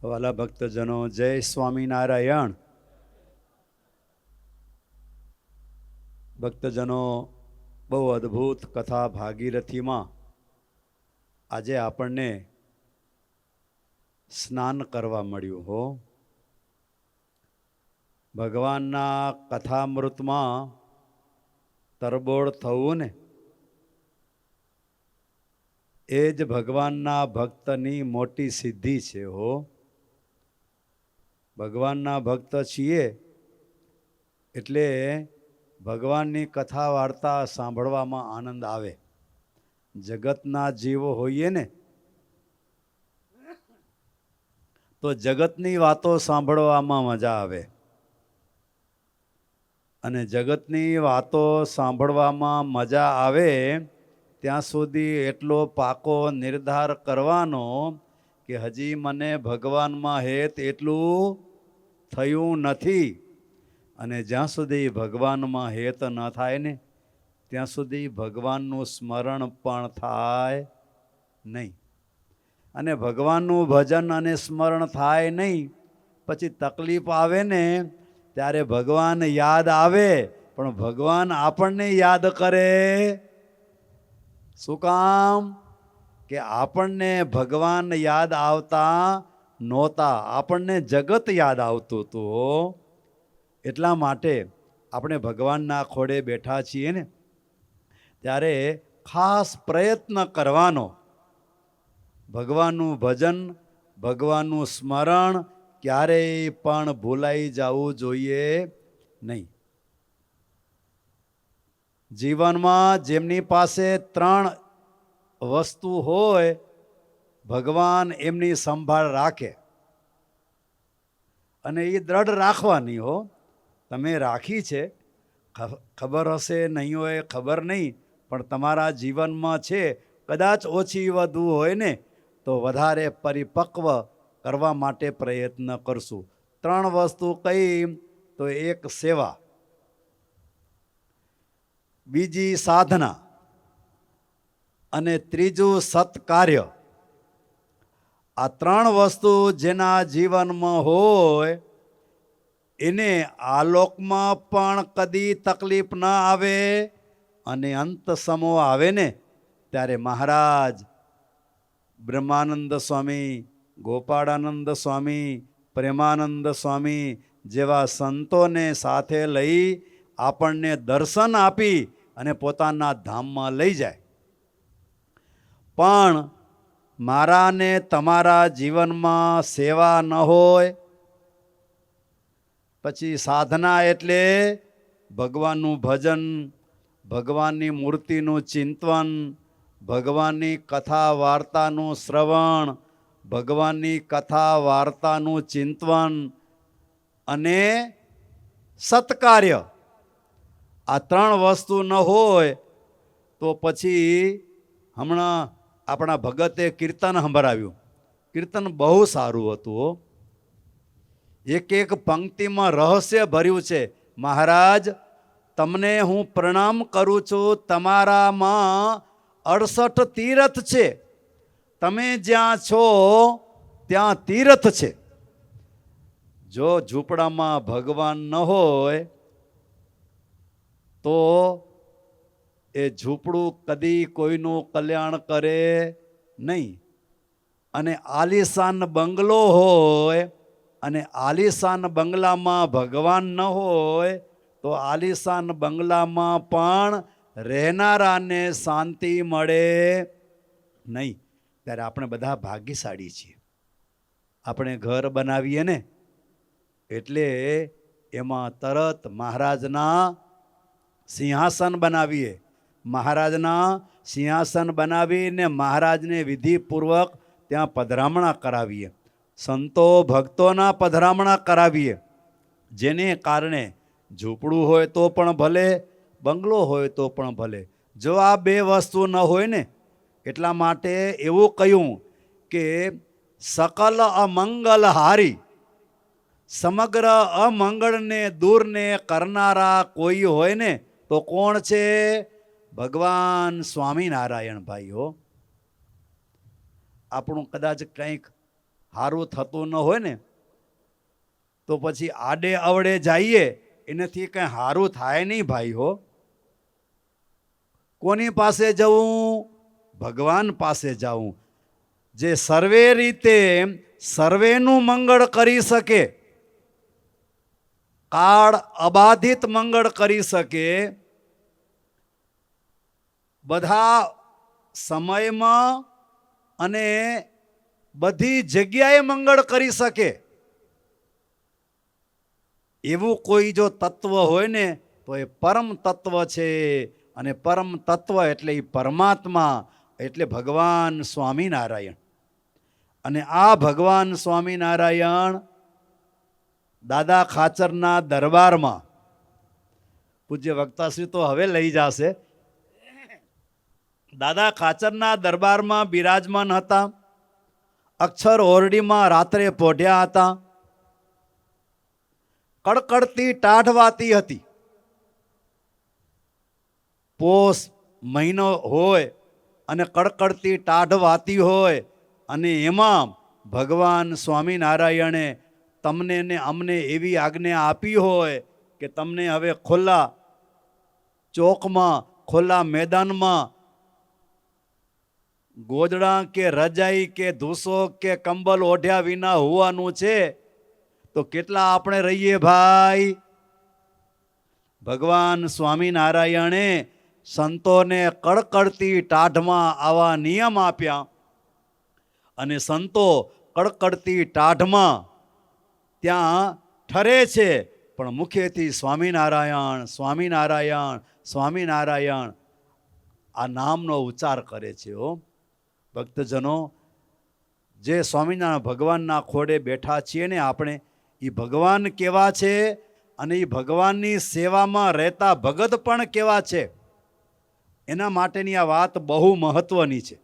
વાલા ભક્તજનો, જય સ્વામિનારાયણ. ભક્તજનો, બહુ અદ્ભુત કથા ભાગીરથીમાં આજે આપણને સ્નાન કરવા મળ્યું હો. ભગવાનના કથામૃતમાં તરબોળ થવું ને એ જ ભગવાનના ભક્તની મોટી સિદ્ધિ છે હો. ભગવાનના ભક્ત છીએ એટલે ભગવાનની કથા વાર્તા સાંભળવામાં આનંદ આવે. જગતના જીવો હોઈએ ને તો જગતની વાતો સાંભળવામાં મજા આવે, અને જગતની વાતો સાંભળવામાં મજા આવે ત્યાં સુધી એટલો પાકો નિર્ધાર કરવાનો કે હજી મને ભગવાનમાં હેત એટલું થયું નથી. અને જ્યાં સુધી ભગવાનમાં હેત ન થાય ને ત્યાં સુધી ભગવાનનું સ્મરણ પણ થાય નહીં. અને ભગવાનનું ભજન અને સ્મરણ થાય નહીં પછી તકલીફ આવે ને ત્યારે ભગવાન યાદ આવે, પણ ભગવાન આપણને યાદ કરે. શું કામ? કે આપણને ભગવાન યાદ આવતા નહોતા, આપણને જગત યાદ આવતું હતું. એટલા માટે આપણે ભગવાનના ખોડે બેઠા છીએ ને ત્યારે ખાસ પ્રયત્ન કરવાનો, ભગવાનનું ભજન, ભગવાનનું સ્મરણ ક્યારેય પણ ભૂલાઈ જવું જોઈએ નહીં. જીવનમાં જેમની પાસે 3 વસ્તુ હોય ભગવાન એમની સંભાળ રાખે, અને એ દ્રઢ રાખવાની હો. તમે રાખી છે, ખબર હશે નહીં હોય ખબર નહીં, પણ તમારા જીવનમાં છે. કદાચ ઓછી વધુ હોય ને તો વધારે પરિપક્વ કરવા માટે પ્રયત્ન કરશું. 3 વસ્તુ કઈ? તો એક સેવા, બીજી સાધના, અને ત્રીજું સત્કાર્ય. આ 3 વસ્તુ જેના જીવનમાં હોય એને આલોકમાં પણ કદી તકલીફ ન આવે, અને અંત સમો આવે ને ત્યારે મહારાજ બ્રહ્માનંદ સ્વામી, ગોપાળાનંદ સ્વામી, પ્રેમાનંદ સ્વામી જેવા સંતોને સાથે લઈ આપણને દર્શન આપી અને પોતાના ધામમાં લઈ જાય. પણ મારા ને તમારા જીવનમાં સેવા ન હોય પછી સાધના એટલે ભગવાનનું ભજન, ભગવાનની મૂર્તિનું ચિંતન, ભગવાનની કથા વાર્તાનું શ્રવણ, ભગવાનની કથા વાર્તાનું ચિંતન અને સત્કાર્ય. આ 3 વસ્તુ ન હોય તો પછી હમણાં આપણા ભગતે કીર્તન સંભળાવ્યું. કીર્તન બહુ સારું હતું. એક એક પંક્તિમાં રહસ્ય ભર્યું છે. મહારાજ તમને હું પ્રણામ કરું છું, તમારામાં 68 તીર્થ છે, તમે જ્યાં છો ત્યાં તીર્થ છે. જો ઝૂંપડામાં ભગવાન ન હોય તો એ ઝૂંપડું કદી કોઈનું કલ્યાણ કરે નહીં. અને આલીશાન બંગલો હોય અને આલીશાન બંગલામાં ભગવાન ન હોય તો આલીશાન બંગલામાં પણ રહેનારાને શાંતિ મળે નહીં. ત્યારે આપણે બધા ભાગ્યશાળી છીએ. આપણે ઘર બનાવીએ ને એટલે એમાં તરત મહારાજના સિંહાસન બનાવીએ. મહારાજના સિંહાસન બનાવીને મહારાજને વિધિપૂર્વક ત્યાં પધરામણા કરાવીએ. સંતો ભક્તોના પધરામણા કરાવીએ. જેને કારણે ઝૂંપડું હોય તો પણ ભલે, બંગલો હોય તો પણ ભલે, જો આ 2 વસ્તુ ન હોય ને એટલા માટે એવું કહ્યું કે સકલ અમંગલ હારી, સમગ્ર અમંગળને દૂરને કરનારા કોઈ હોય ને તો કોણ છે? ભગવાન સ્વામિનારાયણ. ભાઈઓ આપણું કદાચ કંઈક સારું થતું ન હોય ને તો પછી આડે અવડે જઈએ એનાથી કંઈ સારું થાય નહીં ભાઈ હો. કોની પાસે જવું? ભગવાન પાસે જવું, જે સર્વે રીતે સર્વેનું મંગળ કરી શકે, કાળ અબાધિત મંગળ કરી શકે, બધા સમયમાં અને બધી જગ્યાએ મંગળ કરી શકે એવું કોઈ જો તત્વ હોય ને તો એ પરમ તત્વ છે. અને પરમ તત્વ એટલે એ પરમાત્મા, એટલે ભગવાન સ્વામિનારાયણ. અને આ ભગવાન સ્વામિનારાયણ દાદા ખાચરના દરબારમાં, પૂજ્ય વક્તાશ્રી તો હવે લઈ જશે, દાદા ખાચરના દરબારમાં બિરાજમાન હતા. અક્ષર ઓરડીમાં રાત્રે પોઢ્યા હતા. કડકડતી ટાઢ વાતી હતી. પોષ મહિનો હોય અને કડકડતી ટાઢ વાતી હોય, અને એમાં ભગવાન સ્વામિનારાયણે તમને ને અમને એવી આજ્ઞા આપી હોય કે તમને હવે ખુલ્લા ચોકમાં, ખુલ્લા મેદાનમાં ગોદડા કે રજાઈ કે ધૂસો કે કંબલ ઓઢ્યા વિના હોવાનું છે, તો કેટલા આપણે રહીએ ભાઈ? ભગવાન સ્વામિનારાયણે સંતોને કડકડતી ટાઢમાં આવા નિયમ આપ્યા, અને સંતો કડકડતી ટાઢમાં ત્યાં ઠરે છે, પણ મુખેથી સ્વામિનારાયણ સ્વામિનારાયણ સ્વામિનારાયણ આ નામનો ઉચ્ચાર કરે છે. ભક્તજનો, જે સ્વામિનારાયણ ભગવાનના ખોડે બેઠા છીએ ને આપણે, એ ભગવાન કેવા છે અને એ ભગવાનની સેવામાં રહેતા ભગત પણ કેવા છે, એના માટેની આ વાત બહુ મહત્વની છે.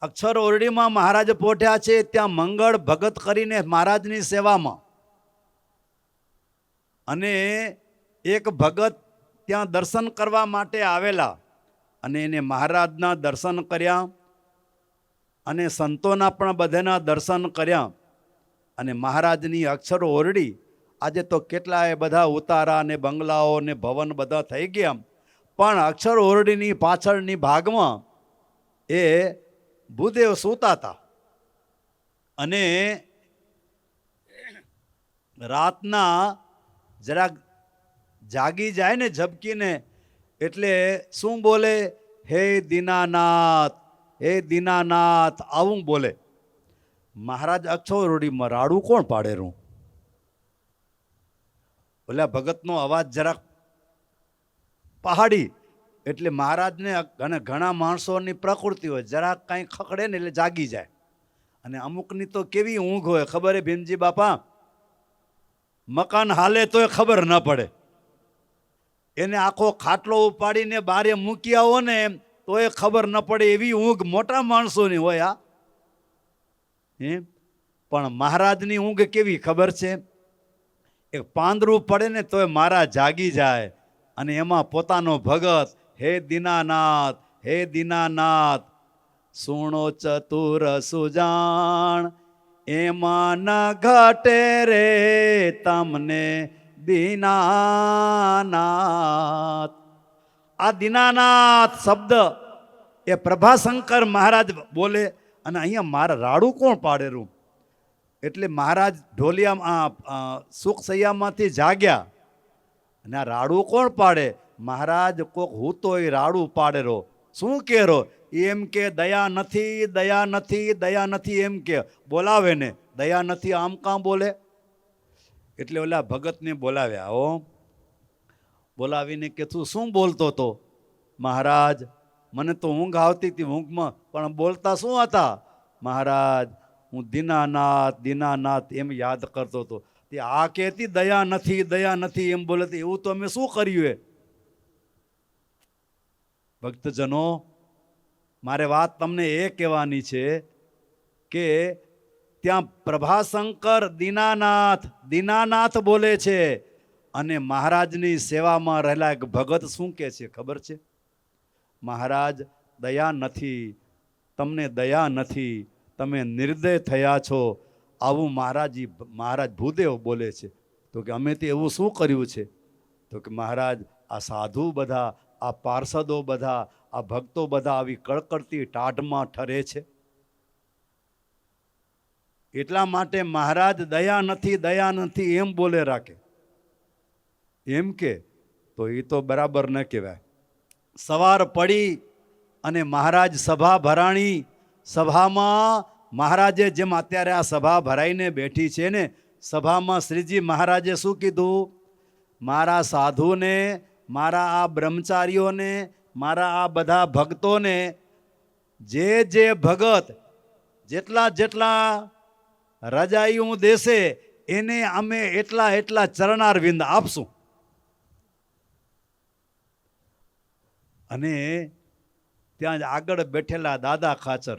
અક્ષર ઓરડીમાં મહારાજ પોઢ્યા છે, ત્યાં મંગળ ભગત કરીને મહારાજની સેવામાં, અને એક ભગત ત્યાં દર્શન કરવા માટે આવેલા, અને એને મહારાજના દર્શન કર્યા અને સંતોના પણ બધાના દર્શન કર્યા. અને મહારાજની અક્ષર ઓરડી, આજે તો કેટલાય બધા ઉતારા ને બંગલાઓ ને ભવન બધા થઈ ગયા, પણ અક્ષર ઓરડીની પાછળની ભાગમાં એ ભૂદેવ સૂતા હતા. અને રાતના જરાક જાગી જાય ને ઝબકીને, એટલે શું બોલે? હે દીનાનાથ, હે દીનાનાથ, આવું બોલે. મહારાજ અક્ષર ઓરડીમાં રાડું કોણ પાડેરું? ઓલા ભગતનો અવાજ જરાક પહાડી, એટલે મહારાજને અને ઘણા માણસોની પ્રકૃતિ હોય, જરાક કાંઈ ખકડે ને એટલે જાગી જાય. અને અમુકની તો કેવી ઊંઘ હોય ખબર હે ભીમજી બાપા? મકાન હાલે તોય ખબર ન પડે. એને આખો ખાટલો ઉપાડીને બારે મૂકી આવો ને તોય ખબર ન પડે, એવી ઊંઘ મોટા માણસોની હોય. પણ મહારાજની ઊંઘ કેવી ખબર છે? એક પાંદડું પડે ને તોય મહારાજ જાગી જાય. અને એમાં પોતાનો ભગત, હે દીનાનાથ, હે દીનાનાથ, સુણો ચતુર સુજાણ, એમાં ન ઘટે રે તમને દીનાનાથ. આ દીનાનાથ શબ્દ એ પ્રભાશંકર મહારાજ બોલે. અને અહીંયા મારા રાડું કોણ પાડેલું? એટલે મહારાજ ઢોલિયા સુખ સૈયામાંથી જાગ્યા, અને આ રાડું કોણ પાડે? મહારાજ કોક હૂતોય રાડું પાડેલો. શું કેરો? એમ કે દયા નથી, દયા નથી, દયા નથી, એમ કે બોલાવે ને, દયા નથી આમ કામ બોલે? એટલે ઓલા ભગતને બોલાવ્યા. બોલાવીને કે તું શું બોલતો હતો? મહારાજ, મને તો ઊંઘ આવતી હતી, ઊંઘમાં પણ બોલતા શું હતા? મહારાજ, હું દીનાનાથ દીનાનાથ એમ યાદ કરતો હતો. આ કહેતી દયા નથી, દયા નથી એમ બોલે, એવું તો અમે શું કર્યું? ભક્તજનો, મારે વાત તમને એ કહેવાની છે કે ત્યાં પ્રભાશંકર દીનાનાથ દીનાનાથ બોલે છે, અને મહારાજની સેવામાં રહેલા એક ભગત શું કહે છે ખબર છે? મહારાજ, દયા નથી, તમને દયા નથી, તમે નિર્દય થયા છો, આવું મહારાજ ભૂદેવ બોલે છે. તો કે અમે તે એવું શું કર્યું છે? તો કે મહારાજ, આ સાધુ બધા, આ પાર્ષદો બધા, આ ભક્તો બધા આવી કડકડતી ટાઢમાં ઠરે છે. એટલા માટે મહારાજ દયા નથી એમ બોલે રાખે. એમ કે તો એ તો બરાબર ન કહેવાય. સવાર પડી અને મહારાજ સભા ભરાણી. સભામાં મહારાજે જેમ અત્યારે આ સભા ભરાઈને બેઠી છે ને, સભામાં શ્રીજી મહારાજે શું કીધું? મારા સાધુને, મારા આ બ્રહ્મચારીઓને, મારા આ બધા ભક્તોને, જે ભગત જેટલા રજાઈઓ દેશે એને અમે એટલા ચરણારવિંદ આપશું. અને ત્યાં આગળ બેઠેલા દાદા ખાચર,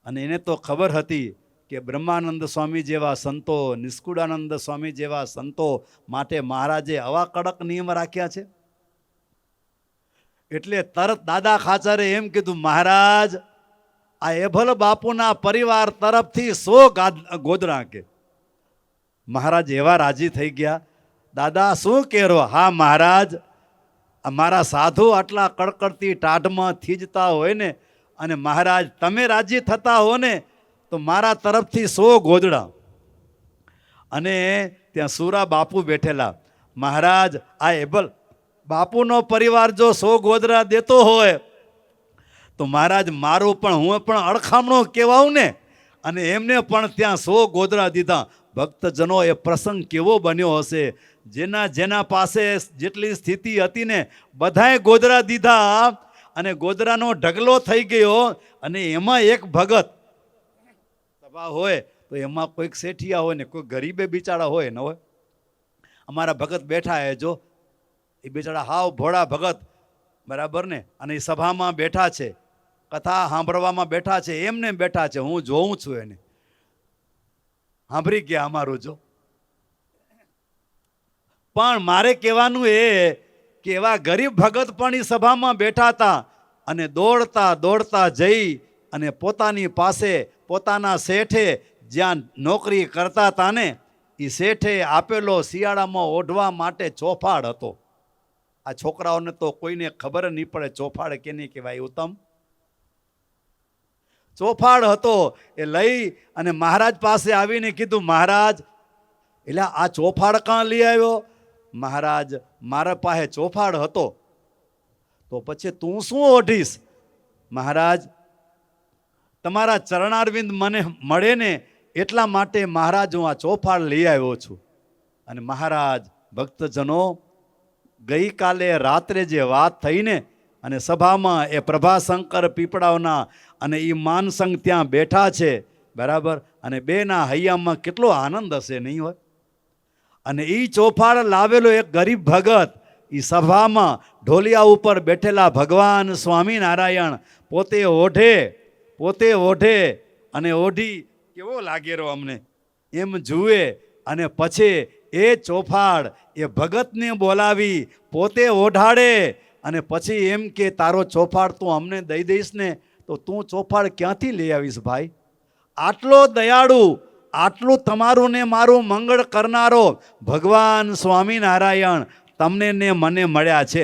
અને એને તો ખબર હતી કે બ્રહ્માનંદ સ્વામી જેવા સંતો, નિષ્કુળાનંદ સ્વામી જેવા સંતો માટે મહારાજે આવા કડક નિયમ રાખ્યા છે. એટલે તરત દાદા ખાચરે એમ કીધું, મહારાજ, આ એભલ બાપુના પરિવાર તરફથી 100 ગોદડા કે. મહારાજ એવા રાજી થઈ ગયા. દાદા શું કહેરો? હા મહારાજ, અમારા સાધુ આટલા કડકડતી ટાઢમાં થીજતા હોય ને, અને મહારાજ તમે રાજી થતા હો ને, તો મારા તરફથી 100 ગોદડા. અને ત્યાં સુરા બાપુ બેઠેલા. મહારાજ, આ એબલ બાપુનો પરિવાર જો 100 ગોદડા દેતો હોય તો મહારાજ મારું પણ, હું પણ અડખામણો કહેવાઉં ને. અને એમને પણ ત્યાં 100 ગોદડા દીધા. ભક્તજનો, એ પ્રસંગ કેવો બન્યો હશે! જેના પાસે જેટલી સ્થિતિ હતી ને, બધાએ ગોદડા દીધા, અને ગોદડાનો ઢગલો થઈ ગયો. અને એમાં એક ભગત, સભા હોય તો એમાં કોઈક શેઠિયા હોય ને કોઈ ગરીબે બિચારા હોય ને હોય. અમારા ભગત બેઠા હે, જો એ બિચારા હાવ ભોળા ભગત, બરાબર ને, અને એ સભામાં બેઠા છે, કથા સાંભળવામાં બેઠા છે, એમને બેઠા છે. હું જોઉં છું એને. સાંભળી ગયા અમારું જો. પણ મારે કહેવાનું એ કે એવા ગરીબ ભગત પણ એ સભામાં બેઠા હતા, અને દોડતા જઈ અને પોતાની પાસે પોતાના શેઠે જ્યાં નોકરી કરતા હતા ને, એ શેઠે આપેલો શિયાળામાં ઓઢવા માટે ચોફાડ હતો. આ છોકરાઓને તો કોઈને ખબર નહીં પડે ચોફાડ કેને કહેવાય. ઉત્તમ ચોફાડ હતો. એ લઈ અને મહારાજ પાસે આવીને કીધું, મહારાજ, એટલે આ ચોફાડ કાં લઈ આવ્યો? મહારાજ, મારા પાસે ચોફાડ હતો. તો પછી તું શું ઓઢીશ? મહારાજ, તમારા ચરણારવિંદ મને મળે ને એટલા માટે મહારાજ હું આ ચોફાડ લઈ આવ્યો છું. અને મહારાજ, ભક્તજનો, ગઈકાલે રાત્રે જે વાત થઈ ને, અને સભામાં એ પ્રભાશંકર પીપળાવના અને એ માનસંગ ત્યાં બેઠા છે, બરાબર, અને બેના હૈયામાં કેટલો આનંદ હશે, નહીં હોય? અને એ ચોફાડ લાવેલો એક ગરીબ ભગત એ સભામાં ઢોલિયા ઉપર બેઠેલા ભગવાન સ્વામિનારાયણ પોતે ઓઢે અને ઓઢી કેવો લાગેરો અમને એમ જુએ. અને પછી એ ચોફાડ એ ભગતને બોલાવી પોતે ઓઢાડે, અને પછી એમ કે તારો ચોફાડ તું અમને દઈ દઈશ ને, તો તું ચોફાડ ક્યાંથી લઈ આવીશ ભાઈ? આટલો દયાળુ, આટલું તમારું ને મારું મંગળ કરનારો ભગવાન સ્વામિનારાયણ તમને ને મને મળ્યા છે.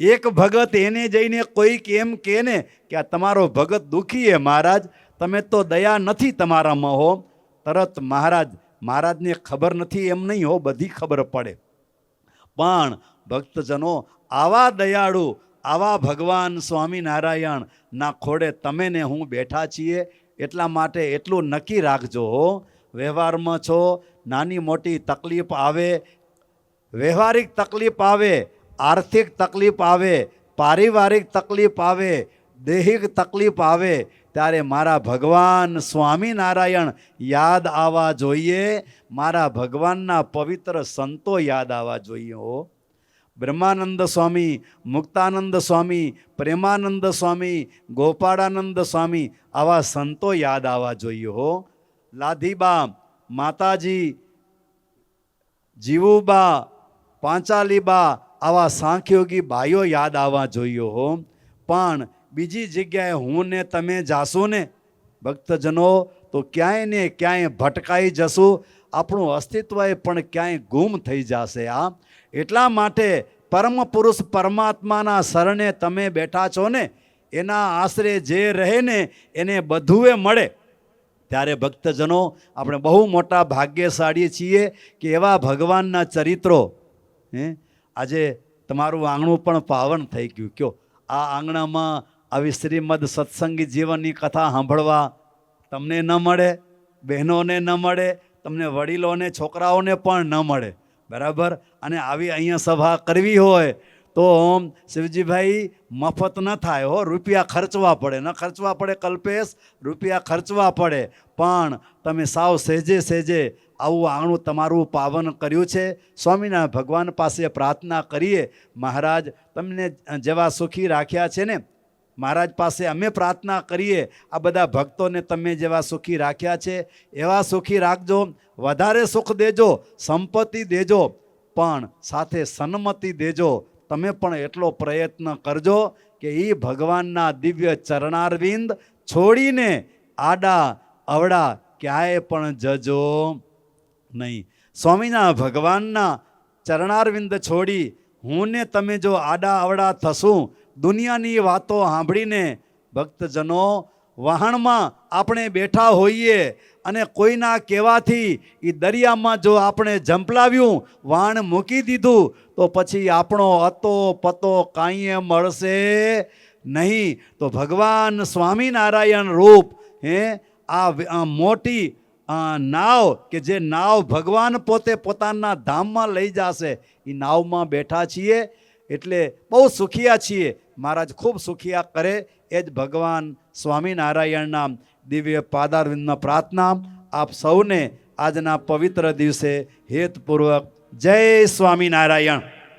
એક ભગત એને જઈને કોઈક એમ કહે ને કે આ તમારો ભગત દુઃખી હે મહારાજ, તમે તો દયા નથી તમારામાં હો, તરત મહારાજને ખબર નથી એમ નહીં હો, બધી ખબર પડે. પણ ભક્તજનો, આવા દયાળુ, આવા ભગવાન સ્વામિનારાયણ ના ખોડે તમે ને હું બેઠા છીએ. એટલા માટે એટલું નક્કી રાખજો હો, વ્યવહારમાં છો, નાની મોટી તકલીફ આવે, વ્યવહારિક તકલીફ આવે, આર્થિક તકલીફ આવે, પારિવારિક તકલીફ આવે, દૈહિક તકલીફ આવે, ત્યારે મારા ભગવાન સ્વામિનારાયણ યાદ આવવા જોઈએ, મારા ભગવાનના પવિત્ર સંતો યાદ આવવા જોઈએ હો. બ્રહ્માનંદ સ્વામી, મુક્તાનંદ સ્વામી, પ્રેમાનંદ સ્વામી, ગોપાળાનંદ સ્વામી, આવા સંતો યાદ આવવા જોઈએ હો. લાધીબા, માતાજી, જીવુબા, પાંચાલીબા, આવા સાંખ્યોગી ભાઈઓ યાદ આવવા જોઈએ હો. પણ બીજી જગ્યાએ હું ને તમે જાશું ને ભક્તજનો તો ક્યાંય ને ક્યાંય ભટકાઈ જશું, આપણું અસ્તિત્વ પણ ક્યાંય ગુમ થઈ જશે. એટલા માટે પરમ પુરુષ પરમાત્માના શરણે તમે બેઠા છો ને, એના આશરે જે રહે ને એને બધું એ મળે. ત્યારે ભક્તજનો આપણે બહુ મોટા ભાગ્યશાળી છીએ કે એવા ભગવાનના ચરિત્રો. આજે તમારું આંગણું પણ પાવન થઈ ગયું. કયો આ આંગણામાં આવી શ્રીમદ સત્સંગી જીવનની કથા સાંભળવા તમને ન મળે, બહેનોને ન મળે, તમને વડીલોને છોકરાઓને પણ ન મળે, બરાબર. અને આવી અહીંયા સભા કરવી હોય તો શિવજીભાઈ મફત ન થાય હો, રૂપિયા ખર્ચવા પડે. ન ખર્ચવા પડે કલ્પેશ? રૂપિયા ખર્ચવા પડે. પણ તમે સાવ સહેજે સહેજે આવું આંગણું તમારું પાવન કર્યું છે. સ્વામિનારાયણ ભગવાન પાસે પ્રાર્થના કરીએ, મહારાજ તમને જેવા સુખી રાખ્યા છે ને, મહારાજ પાસે અમે પ્રાર્થના કરીએ આ બધા ભક્તોને તમે જેવા સુખી રાખ્યા છે એવા સુખી રાખજો, વધારે સુખ દેજો, સંપત્તિ દેજો, પણ સાથે સન્મતિ દેજો. તમે પણ એટલો પ્રયત્ન કરજો કે એ ભગવાનના દિવ્ય ચરણારવિંદ છોડીને આડા અવડા ક્યાંય પણ જજો નહીં. સ્વામિનારાયણ ભગવાનના ચરણારવિંદ છોડી હું ને તમે જો આડા અવડા થશું, દુનિયાની વાતો સાંભળીને ભક્તજનો વહાણમાં આપણે બેઠા હોઈએ અને કોઈના કહેવાથી એ દરિયામાં જો આપણે ઝંપલાવ્યું, વાણ મૂકી દીધું, તો પછી આપણો અતો પતો કાંઈ મળશે નહીં. તો ભગવાન સ્વામિનારાયણ રૂપ આ મોટી નાવ કે જે નાવ ભગવાન પોતે પોતાના ધામમાં લઈ જશે, એ નાવમાં બેઠા છીએ એટલે બહુ સુખિયા છીએ. મહારાજ ખૂબ સુખિયા કરે એ જ ભગવાન સ્વામિનારાયણના દિવ્ય પાદારવિંદમાં પ્રાર્થના. આપ સૌને આજના પવિત્ર દિવસે હેતપૂર્વક જય સ્વામિનારાયણ.